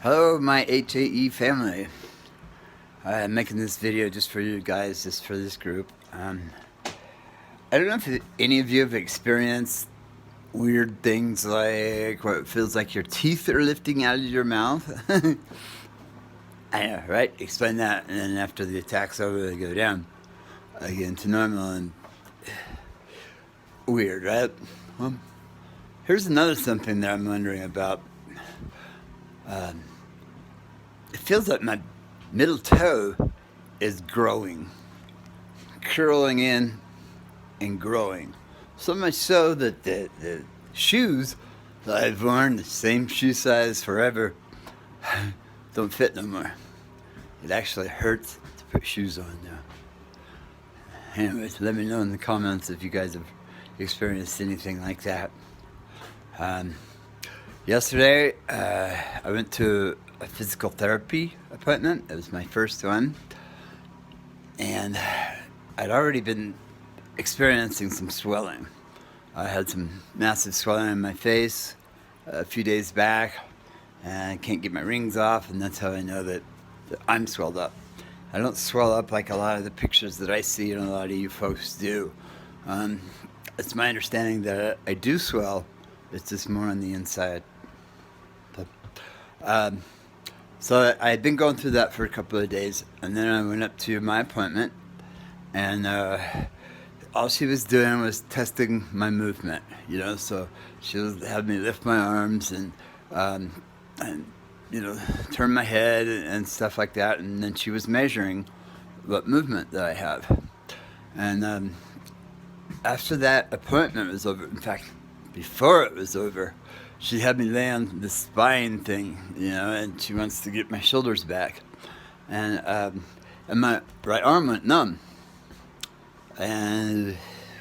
Hello, my HAE family. I'm making this video just for you guys, just for this group. I don't know if any of you have experienced weird things like what feels like your teeth are lifting out of your mouth. I know, right? Explain that, and then after the attack's over, they go down again to normal and weird, right? Well, here's another something that I'm wondering about. It feels like my middle toe is growing, curling in and growing. So much so that the shoes that I've worn, the same shoe size forever, don't fit no more. It actually hurts to put shoes on now. Anyways, let me know in the comments if you guys have experienced anything like that. Yesterday, I went to a physical therapy appointment. It was my first one. And I'd already been experiencing some swelling. I had some massive swelling in my face a few days back, and I can't get my rings off, and that's how I know that I'm swelled up. I don't swell up like a lot of the pictures that I see and a lot of you folks do. It's my understanding that I do swell. It's just more on the inside. So I had been going through that for a couple of days, and then I went up to my appointment, and all she was doing was testing my movement, so she was having me lift my arms and turn my head and stuff like that, and then she was measuring what movement that I have. And after that appointment was over, in fact, before it was over, she had me lay on the spine thing, and she wants to get my shoulders back. And my right arm went numb. And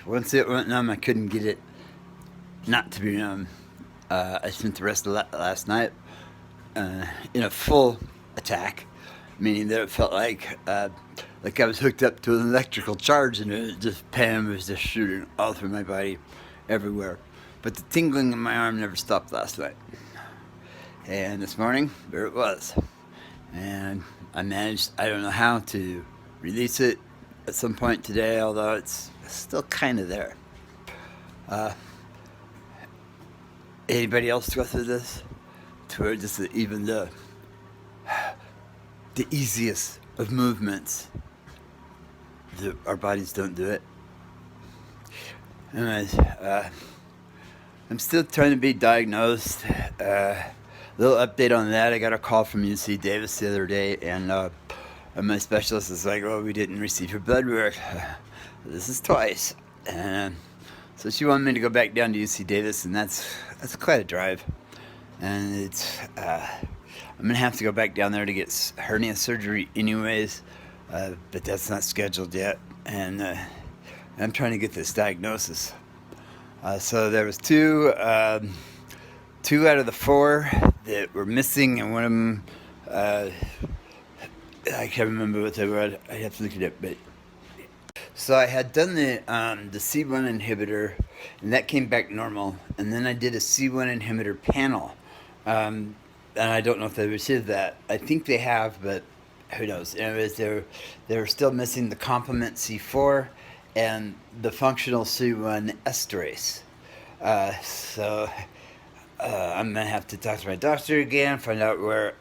once it went numb, I couldn't get it not to be numb. I spent the rest of last night in a full attack, meaning that it felt like I was hooked up to an electrical charge, and it just Pam was just shooting all through my body, everywhere. But the tingling in my arm never stopped last night. And this morning, there it was. And I managed, I don't know how, to release it at some point today, although it's still kind of there. Anybody else go through this? To where just even the easiest of movements, our bodies don't do it. Anyways, I'm still trying to be diagnosed. Little update on that. I got a call from UC Davis the other day, and my specialist is like, "Oh, we didn't receive your blood work. This is twice." And so she wanted me to go back down to UC Davis, and that's quite a drive. And it's I'm gonna have to go back down there to get hernia surgery anyways, but that's not scheduled yet. And I'm trying to get this diagnosis. So there was two out of the 4 that were missing, and one of them, I can't remember what they were. I have to look it up. But so I had done the C1 inhibitor, and that came back normal. And then I did a C1 inhibitor panel, and I don't know if they received that. I think they have, but who knows? Anyways, they were still missing the complement C4 and the functional C1 esterase. So I'm gonna have to talk to my doctor again, find out where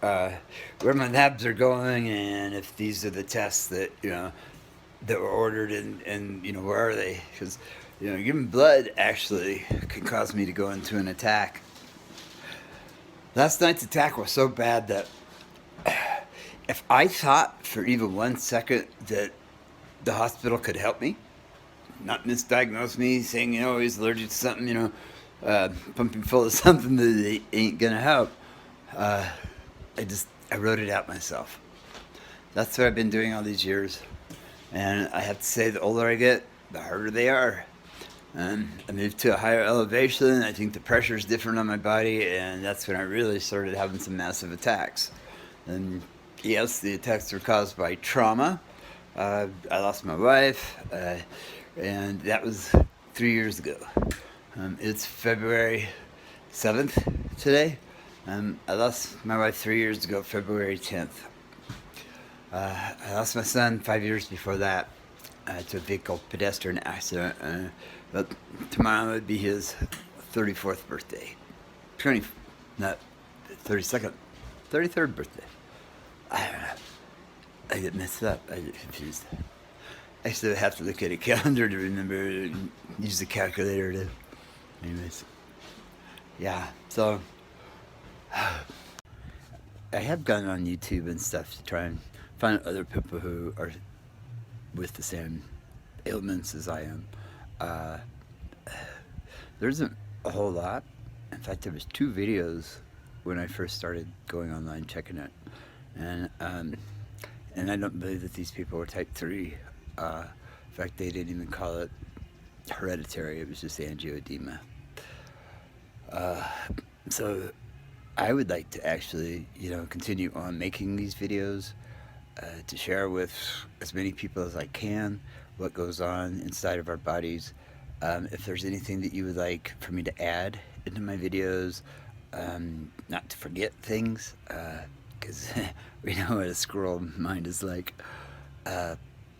my labs are going, and if these are the tests that that were ordered, and where are they? Because giving blood actually can cause me to go into an attack. Last night's attack was so bad that if I thought for even 1 second that the hospital could help me, not misdiagnose me, saying he's allergic to something, pumping full of something that ain't gonna help, I wrote it out myself. That's what I've been doing all these years, and I have to say, the older I get, the harder they are. I moved to a higher elevation. I think the pressure is different on my body, and that's when I really started having some massive attacks. And yes, the attacks were caused by trauma. I lost my wife, and that was 3 years ago. It's February 7th today, I lost my wife 3 years ago, February 10th. I lost my son 5 years before that to a vehicle pedestrian accident. But tomorrow would be his 34th birthday. 20, not 32nd, 33rd birthday. I don't know. I get messed up. I get confused. Actually, I have to look at a calendar to remember and use the calculator to. Anyways. Yeah, so. I have gone on YouTube and stuff to try and find other people who are with the same ailments as I am. There isn't a whole lot. In fact, there was 2 videos when I first started going online checking it, and I don't believe that these people were type 3. In fact, they didn't even call it hereditary. It was just angioedema. So I would like to actually, continue on making these videos to share with as many people as I can what goes on inside of our bodies. If there's anything that you would like for me to add into my videos, not to forget things, because we know what a squirrel mind is like,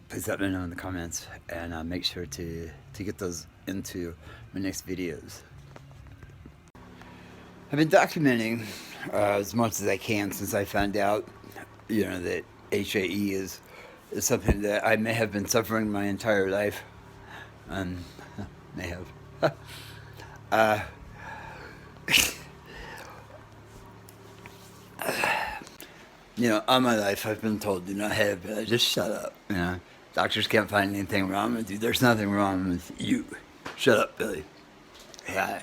please let me know in the comments, and I'll make sure to get those into my next videos. I've been documenting as much as I can since I found out, that HAE is something that I may have been suffering my entire life. May have. All my life I've been told, hey, Billy, just shut up. Doctors can't find anything wrong with you. There's nothing wrong with you. Shut up, Billy. Yeah.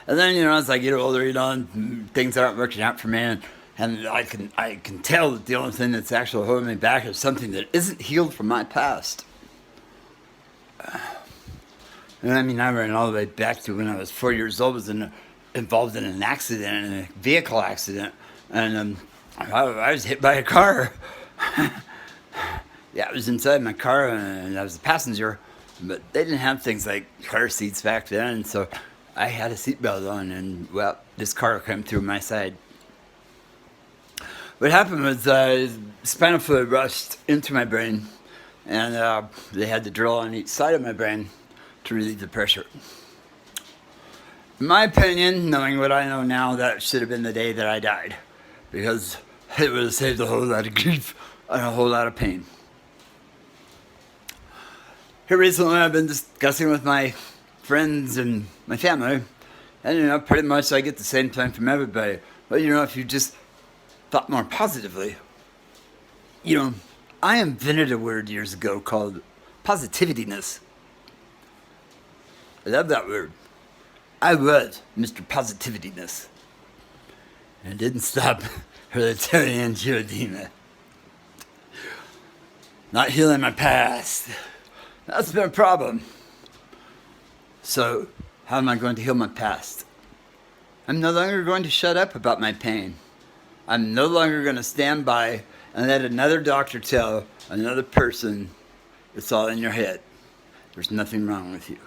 And then, as I get older, and things aren't working out for me, and I can tell that the only thing that's actually holding me back is something that isn't healed from my past. And I ran all the way back to when I was 4 years old, was involved in an accident, in a vehicle accident, and I was hit by a car. Yeah, I was inside my car, and I was a passenger, but they didn't have things like car seats back then, so I had a seatbelt on, and this car came through my side. What happened was spinal fluid rushed into my brain, and they had the drill on each side of my brain to relieve the pressure. In my opinion, knowing what I know now, that should have been the day that I died, because it would have saved a whole lot of grief and a whole lot of pain. Here recently, I've been discussing with my friends and my family, and pretty much I get the same thing from everybody. But if you just thought more positively, I invented a word years ago called positivityness. I love that word. I was Mr. Positivityness, and it didn't stop hereditary angioedema. Not healing my past. That's been a problem. So, how am I going to heal my past? I'm no longer going to shut up about my pain. I'm no longer going to stand by and let another doctor tell another person it's all in your head. There's nothing wrong with you.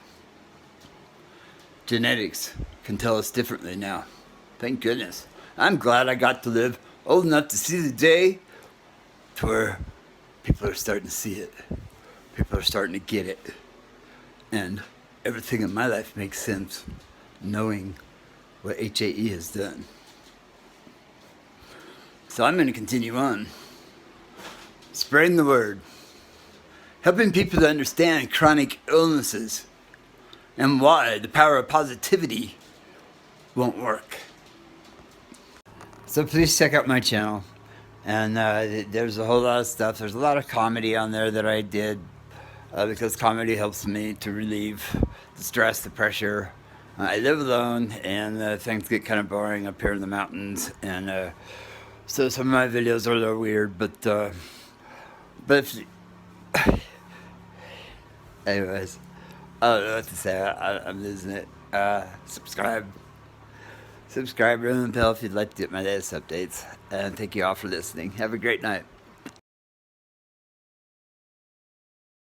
Genetics can tell us differently now. Thank goodness. I'm glad I got to live old enough to see the day to where people are starting to see it. People are starting to get it. And everything in my life makes sense, knowing what HAE has done. So I'm going to continue on, spreading the word, helping people to understand chronic illnesses and why the power of positivity won't work. So please check out my channel, and there's a whole lot of stuff. There's a lot of comedy on there that I did, because comedy helps me to relieve the stress, the pressure. I live alone, and things get kind of boring up here in the mountains, and so some of my videos are a little weird, but if, anyways, I don't know what to say. I'm losing it. Subscribe, ring the bell if you'd like to get my latest updates, and thank you all for listening. Have a great night.